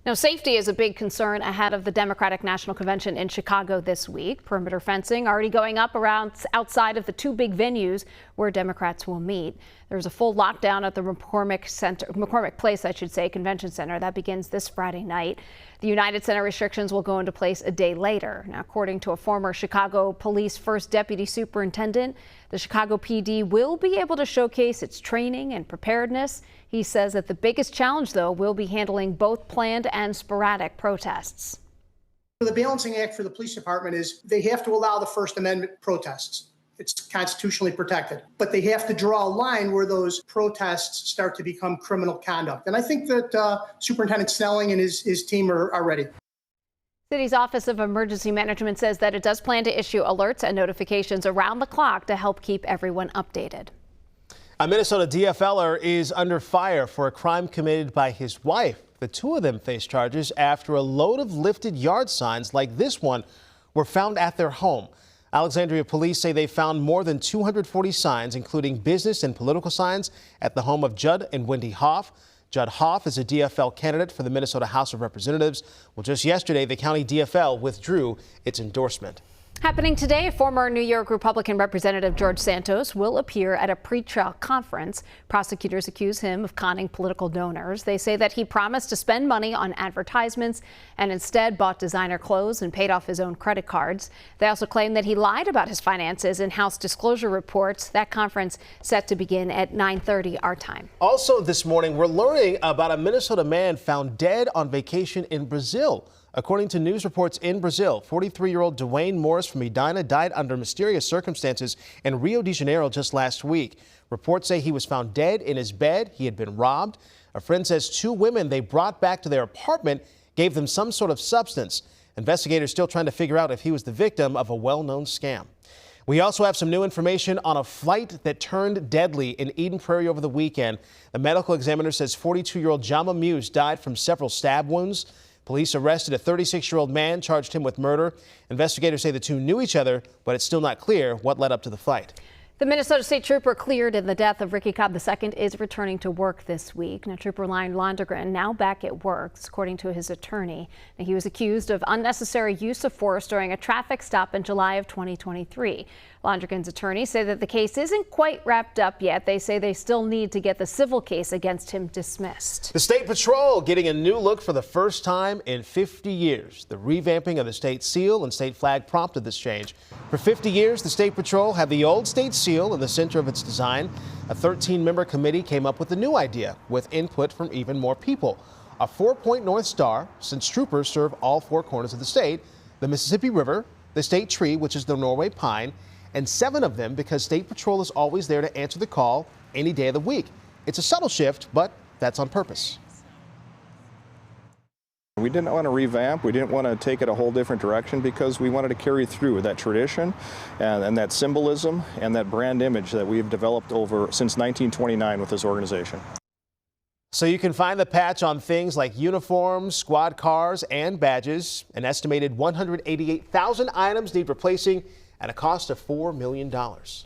Now, safety is a big concern ahead of the Democratic National Convention in Chicago this week. Perimeter fencing already going up around outside of the two big venues where Democrats will meet. There's a full lockdown at the McCormick Place, Convention Center. That begins this Friday night. The United Center restrictions will go into place a day later. Now, according to a former Chicago Police First Deputy Superintendent, the Chicago PD will be able to showcase its training and preparedness. He says that the biggest challenge, though, will be handling both planned and sporadic protests. The balancing act for the police department is they have to allow the First Amendment protests. It's constitutionally protected, but they have to draw a line where those protests start to become criminal conduct. And I think that Superintendent Snelling and his team are ready. City's Office of Emergency Management says that it does plan to issue alerts and notifications around the clock to help keep everyone updated. A Minnesota DFLer is under fire for a crime committed by his wife. The two of them face charges after a load of lifted yard signs like this one were found at their home. Alexandria police say they found more than 240 signs, including business and political signs, at the home of Judd and Wendy Hoff. Judd Hoff is a DFL candidate for the Minnesota House of Representatives. Well, just yesterday, the county DFL withdrew its endorsement. Happening today, former New York Republican Representative George Santos will appear at a pre-trial conference. Prosecutors accuse him of conning political donors. They say that he promised to spend money on advertisements and instead bought designer clothes and paid off his own credit cards. They also claim that he lied about his finances in House disclosure reports. That conference set to begin at 9:30 our time. Also this morning, we're learning about a Minnesota man found dead on vacation in Brazil. According to news reports in Brazil, 43-year-old Dwayne Morris from Edina died under mysterious circumstances in Rio de Janeiro just last week. Reports say he was found dead in his bed. He had been robbed. A friend says two women they brought back to their apartment gave them some sort of substance. Investigators still trying to figure out if he was the victim of a well-known scam. We also have some new information on a flight that turned deadly in Eden Prairie over the weekend. The medical examiner says 42-year-old Jama Muse died from several stab wounds. Police arrested a 36-year-old man, charged him with murder. Investigators say the two knew each other, but it's still not clear what led up to the fight. The Minnesota State Trooper cleared in the death of Ricky Cobb II is returning to work this week. Now, Trooper Ryan Londegren now back at work, according to his attorney. Now, he was accused of unnecessary use of force during a traffic stop in July of 2023. Londegren's attorneys say that the case isn't quite wrapped up yet. They say they still need to get the civil case against him dismissed. The State Patrol getting a new look for the first time in 50 years. The revamping of the state seal and state flag prompted this change. For 50 years, the State Patrol had the old state seal in the center of its design. A 13-member committee came up with a new idea with input from even more people. A 4-point North Star, since troopers serve all four corners of the state, the Mississippi River, the state tree, which is the Norway pine, and 7 of them because State Patrol is always there to answer the call any day of the week. It's a subtle shift, but that's on purpose. We didn't want to revamp. We didn't want to take it a whole different direction because we wanted to carry through that tradition and that symbolism and that brand image that we've developed since 1929 with this organization. So you can find the patch on things like uniforms, squad cars, and badges. An estimated 188,000 items need replacing at a cost of $4 million.